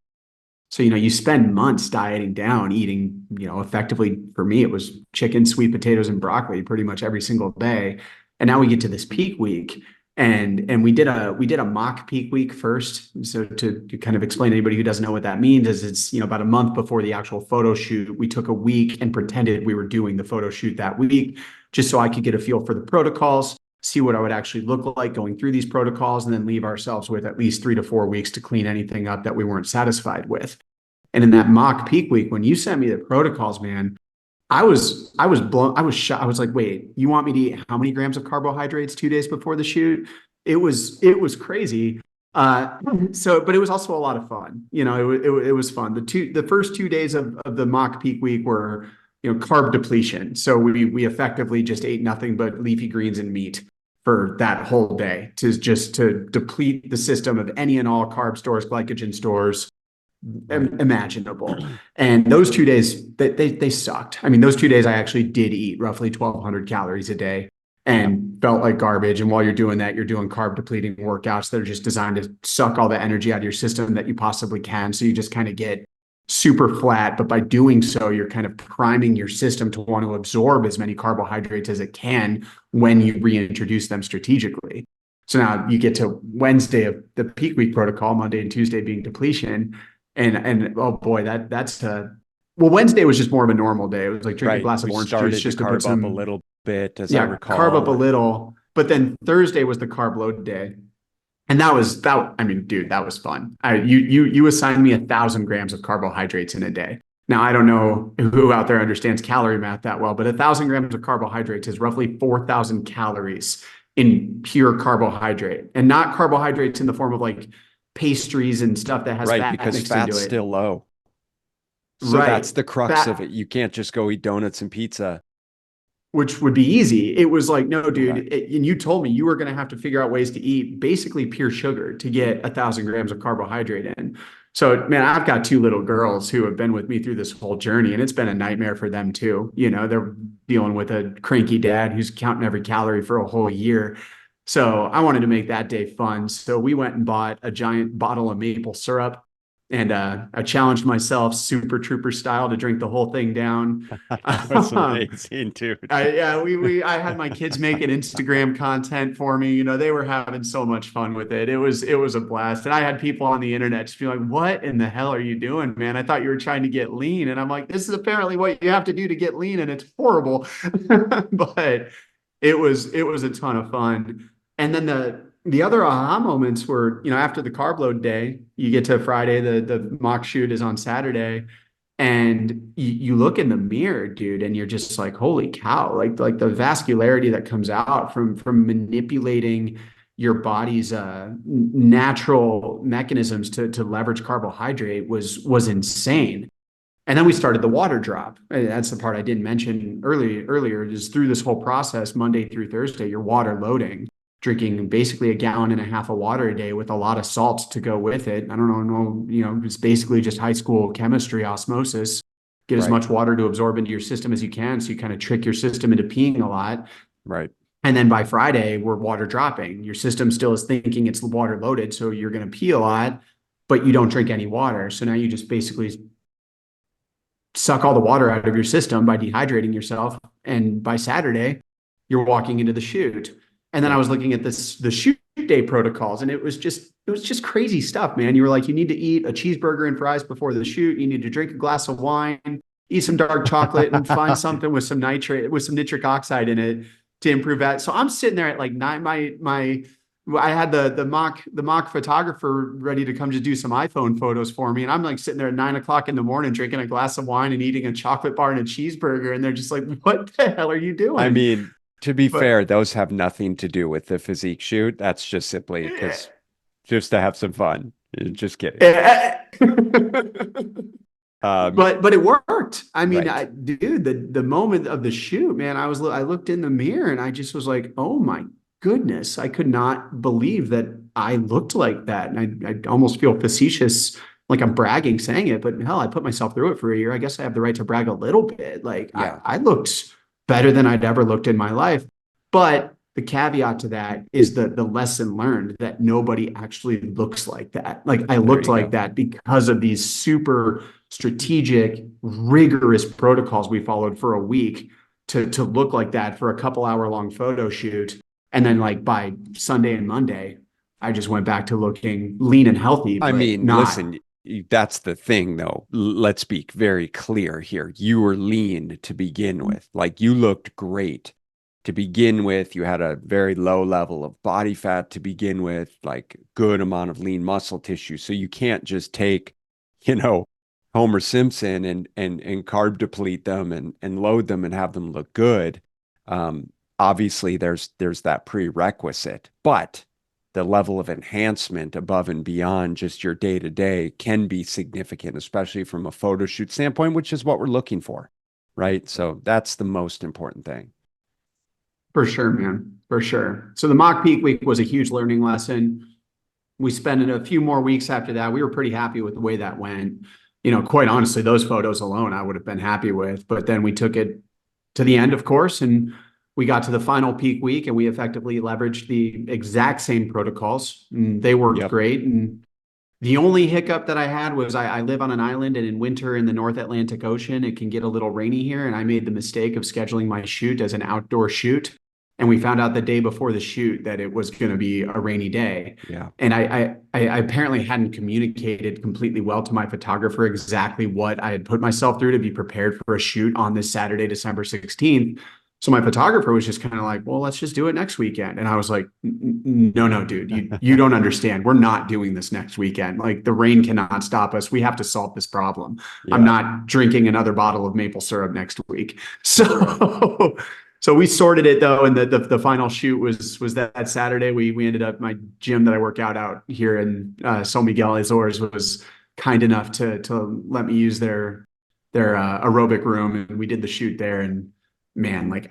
S1: So, you spend months dieting down, eating, effectively for me, it was chicken, sweet potatoes, and broccoli pretty much every single day. And now we get to this peak week, and we did a mock peak week first. So to kind of explain to anybody who doesn't know what that means, is it's, about a month before the actual photo shoot, we took a week and pretended we were doing the photo shoot that week, just so I could get a feel for the protocols, see what I would actually look like going through these protocols, and then leave ourselves with at least 3 to 4 weeks to clean anything up that we weren't satisfied with. And in that mock peak week, when you sent me the protocols, man, I was blown. I was shocked. I was like, wait, you want me to eat how many grams of carbohydrates 2 days before the shoot? It was crazy. But it was also a lot of fun. It was fun. The first 2 days of the mock peak week were, carb depletion. So we effectively just ate nothing but leafy greens and meat for that whole day, to deplete the system of any and all carb stores, glycogen stores imaginable. And those 2 days, they sucked. I mean, those 2 days I actually did eat roughly 1,200 calories a day and felt like garbage. And while you're doing that, you're doing carb depleting workouts that are just designed to suck all the energy out of your system that you possibly can. So you just kind of get super flat. But by doing so, you're kind of priming your system to want to absorb as many carbohydrates as it can when you reintroduce them strategically. So now you get to Wednesday of the peak week protocol, Monday and Tuesday being depletion. And oh boy, that's Well, Wednesday was just more of a normal day. It was like drink a
S3: Right.
S1: glass of
S3: We
S1: orange juice
S3: started to
S1: just to put
S3: carb up a
S1: some,
S3: little bit, as I
S1: yeah, carb up a
S3: recall.
S1: little. But then Thursday was the carb load day. And that was that. I mean, dude, that was fun. You assigned me 1,000 grams of carbohydrates in a day. Now I don't know who out there understands calorie math that well, but 1,000 grams of carbohydrates is roughly 4,000 calories in pure carbohydrate, and not carbohydrates in the form of like pastries and stuff that has
S3: Right,
S1: fat
S3: because
S1: mixed into
S3: fat's
S1: it.
S3: still low. So that's
S1: Right.
S3: the crux of it.
S1: Fat,
S3: You can't just go eat donuts and pizza.
S1: which would be easy. It was like, no, dude.
S3: Correct.
S1: And you told me you were going to have to figure out ways to eat basically pure sugar to get 1,000 grams of carbohydrate in. So, man, I've got two little girls who have been with me through this whole journey, and it's been a nightmare for them too. You know, they're dealing with a cranky dad who's counting every calorie for a whole year. So I wanted to make that day fun. So we went and bought a giant bottle of maple syrup, and I challenged myself, Super Trooper style, to drink the whole thing down.
S3: That was amazing, dude.
S1: I had my kids making Instagram content for me. You know, they were having so much fun with it. It was a blast. And I had people on the internet just be like, "What in the hell are you doing, man? I thought you were trying to get lean." And I'm like, "This is apparently what you have to do to get lean, and it's horrible." But it was a ton of fun. And then the other aha moments were, you know, after the carb load day, you get to Friday, the mock shoot is on Saturday, and you look in the mirror, dude, and you're just like, holy cow, like the vascularity that comes out from manipulating your body's natural mechanisms to leverage carbohydrate was insane. And then we started the water drop. And that's the part I didn't mention earlier, is through this whole process, Monday through Thursday, you're water loading, drinking basically a gallon and a half of water a day with a lot of salts to go with it. I don't know, you know, it's basically just high school chemistry osmosis. Get as
S3: Right.
S1: much water to absorb into your system as you can. So you kind of trick your system into peeing a lot.
S3: Right.
S1: And then by Friday, we're water dropping. Your system still is thinking it's water loaded. So you're going to pee a lot, but you don't drink any water. So now you just basically suck all the water out of your system by dehydrating yourself. And by Saturday, you're walking into the shoot. And then I
S3: Yep.
S1: was looking at the shoot day protocols, and it was just crazy stuff, man. You were like, you need to eat a cheeseburger and fries before the shoot. You need to drink a glass of wine, eat some dark chocolate, and find something with some nitric oxide in it to improve that. So I'm sitting there at like nine. I had the mock photographer ready to come to do some iPhone photos for me, and I'm like sitting there at 9 o'clock in the morning drinking a glass of wine and eating a chocolate bar and a cheeseburger, and they're just like, "What the hell are you
S3: I
S1: doing?"
S3: mean, to be
S1: But
S3: fair, those have nothing to do with the physique shoot. That's just simply because just to have some fun. Just kidding. Um,
S1: but it worked. I mean,
S3: right.
S1: dude, the moment of the shoot, man, I looked in the mirror and I just was like, oh my goodness, I could not believe that I looked like that. And I almost feel facetious, like I'm bragging saying it, but hell, I put myself through it for a year. I guess I have the right to brag a little bit. Like
S3: Yeah.
S1: I looked better than I'd ever looked in my life. But the caveat to that is the lesson learned that nobody actually looks like that. Like I
S3: There
S1: looked
S3: you
S1: like
S3: go.
S1: that because of these super strategic, rigorous protocols we followed for a week to look like that for a couple hour long photo shoot. And then like by Sunday and Monday, I just went back to looking lean and healthy,
S3: I
S1: but
S3: mean,
S1: not
S3: listen, that's the thing, though. Let's be very clear here. You were lean to begin with. Like you looked great to begin with. You had a very low level of body fat to begin with, like good amount of lean muscle tissue. So you can't just take, you know, Homer Simpson and carb deplete them and load them and have them look good. Obviously, there's that prerequisite, but the level of enhancement above and beyond just your day to day can be significant, especially from a photo shoot standpoint, which is what we're looking for, right? So that's the most important thing.
S1: for sure, man, for sure. So the mock peak week was a huge learning lesson. We spent a few more weeks after that. We were pretty happy with the way that went. You know, quite honestly, those photos alone I would have been happy with. But then we took it to the end, of course, and we got to the final peak week and we effectively leveraged the exact same protocols. And they worked
S3: Yep.
S1: great. And the only hiccup that I had was I live on an island, and in winter in the North Atlantic Ocean, it can get a little rainy here. And I made the mistake of scheduling my shoot as an outdoor shoot. And we found out the day before the shoot that it was going to be a rainy day.
S3: Yeah.
S1: And I apparently hadn't communicated completely well to my photographer exactly what I had put myself through to be prepared for a shoot on this Saturday, December 16th. So my photographer was just kind of like, well, let's just do it next weekend. And I was like, no, dude, you don't understand. We're not doing this next weekend. Like the rain cannot stop us. We have to solve this problem. I'm
S3: Yeah.
S1: not drinking another bottle of maple syrup next week. So so we sorted it though, and the final shoot was that Saturday. We ended up, my gym that I work out here in San Miguel Azores was kind enough to let me use their aerobic room, and we did the shoot there. And man, like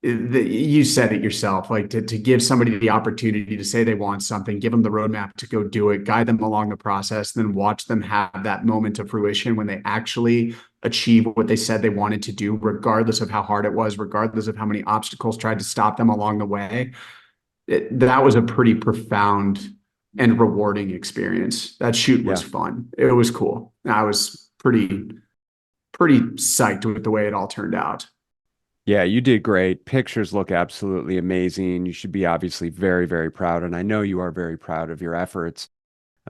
S1: you said it yourself, like to give somebody the opportunity to say they want something, give them the roadmap to go do it, guide them along the process, then watch them have that moment of fruition when they actually achieve what they said they wanted to do, regardless of how hard it was, regardless of how many obstacles tried to stop them along the way. That was a pretty profound and rewarding experience. That shoot was
S3: Yeah.
S1: fun. It was cool. I was pretty psyched with the way it all turned out.
S3: Yeah, you did great. Pictures look absolutely amazing. You should be obviously very, very proud. And I know you are very proud of your efforts.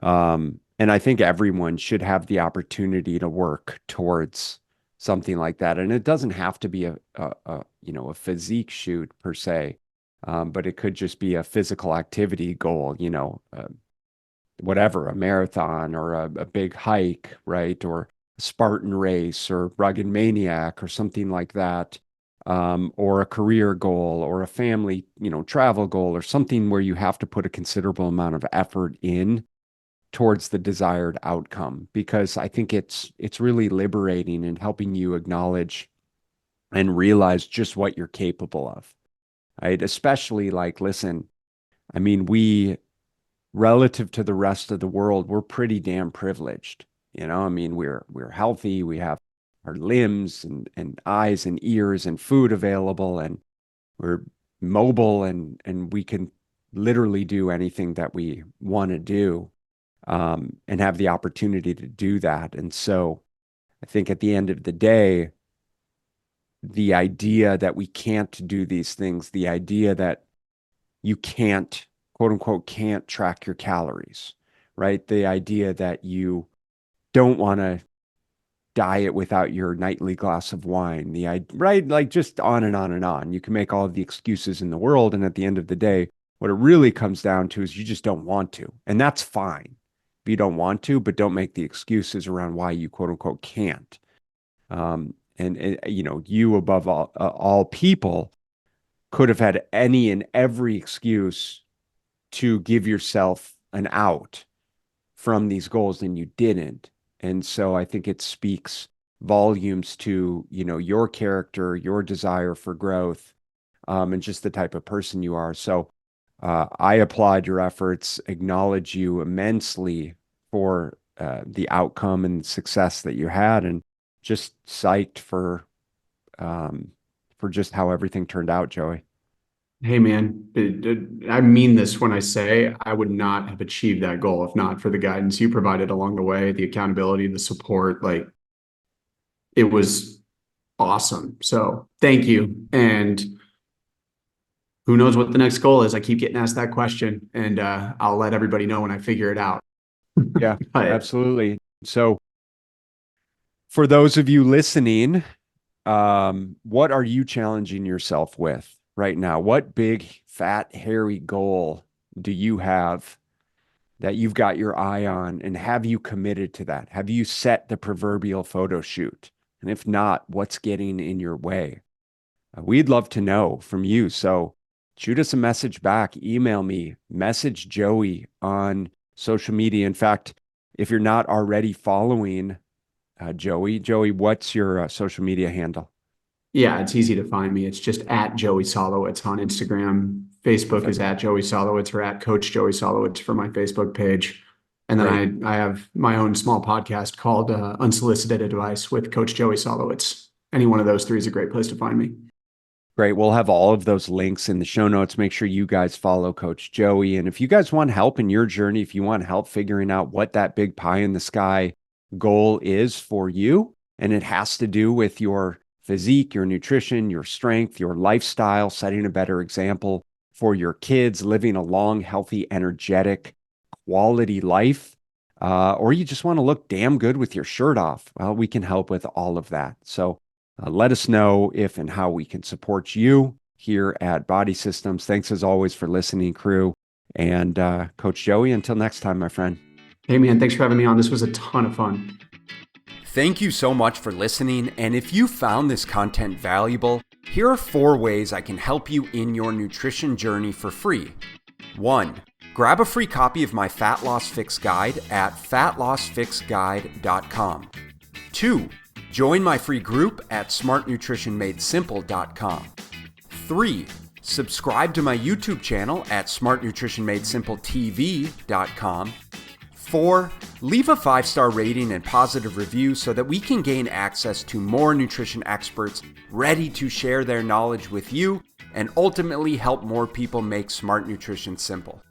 S3: And I think everyone should have the opportunity to work towards something like that. And it doesn't have to be a physique shoot per se, but it could just be a physical activity goal, whatever, a marathon or a big hike, right? Or a Spartan race or Rugged Maniac or something like that. Or a career goal or a family, travel goal or something where you have to put a considerable amount of effort in towards the desired outcome, because I think it's really liberating and helping you acknowledge and realize just what you're capable of. Right? Especially like, listen, I mean, we relative to the rest of the world, we're pretty damn privileged. I mean, we're healthy, we have our limbs and eyes and ears and food available, and we're mobile and we can literally do anything that we want to do, and have the opportunity to do that. And so I think at the end of the day, the idea that we can't do these things, the idea that you can't, quote unquote, can't track your calories, right? The idea that you don't want to diet without your nightly glass of wine, right? Like just on and on and on. You can make all of the excuses in the world. And at the end of the day, what it really comes down to is you just don't want to. And that's fine if you don't want to, but don't make the excuses around why you, quote unquote, can't. And you above all people could have had any and every excuse to give yourself an out from these goals, and you didn't. And so I think it speaks volumes to, your character, your desire for growth, and just the type of person you are. So I applaud your efforts, acknowledge you immensely for the outcome and success that you had, and just psyched for just how everything turned out, Joey.
S1: Hey man, I mean this when I say I would not have achieved that goal if not for the guidance you provided along the way, the accountability, the support. Like it was awesome. So thank you. And who knows what the next goal is? I keep getting asked that question, and I'll let everybody know when I figure it out.
S3: Yeah,
S1: But
S3: absolutely. So for those of you listening, what are you challenging yourself with right now? What big, fat, hairy goal do you have that you've got your eye on? And have you committed to that? Have you set the proverbial photo shoot? And if not, what's getting in your way? We'd love to know from you. So shoot us a message back, email me, message Joey on social media. In fact, if you're not already following Joey, what's your social media handle?
S1: yeah, it's easy to find me. It's just at Joey Szolowicz on Instagram. Facebook is
S3: Perfect.
S1: at Joey Szolowicz or at Coach Joey Szolowicz for my Facebook page. And
S3: Great.
S1: then I have my own small podcast called Unsolicited Advice with Coach Joey Szolowicz. Any one of those three is a great place to find me.
S3: Great. We'll have all of those links in the show notes. Make sure you guys follow Coach Joey. And if you guys want help in your journey, if you want help figuring out what that big pie in the sky goal is for you, and it has to do with your physique, your nutrition, your strength, your lifestyle, setting a better example for your kids, living a long, healthy, energetic, quality life, or you just want to look damn good with your shirt off, well, we can help with all of that. So let us know if and how we can support you here at Body Systems. Thanks as always for listening, crew. And Coach Joey, until next time, my friend.
S1: Hey, man, thanks for having me on. This was a ton of fun.
S2: Thank you so much for listening. And if you found this content valuable, here are 4 ways I can help you in your nutrition journey for free. 1. Grab a free copy of my Fat Loss Fix Guide at fatlossfixguide.com. 2. Join my free group at smartnutritionmadesimple.com. 3. Subscribe to my YouTube channel at smartnutritionmadesimpletv.com. 4. Leave a 5-star rating and positive review so that we can gain access to more nutrition experts ready to share their knowledge with you and ultimately help more people make smart nutrition simple.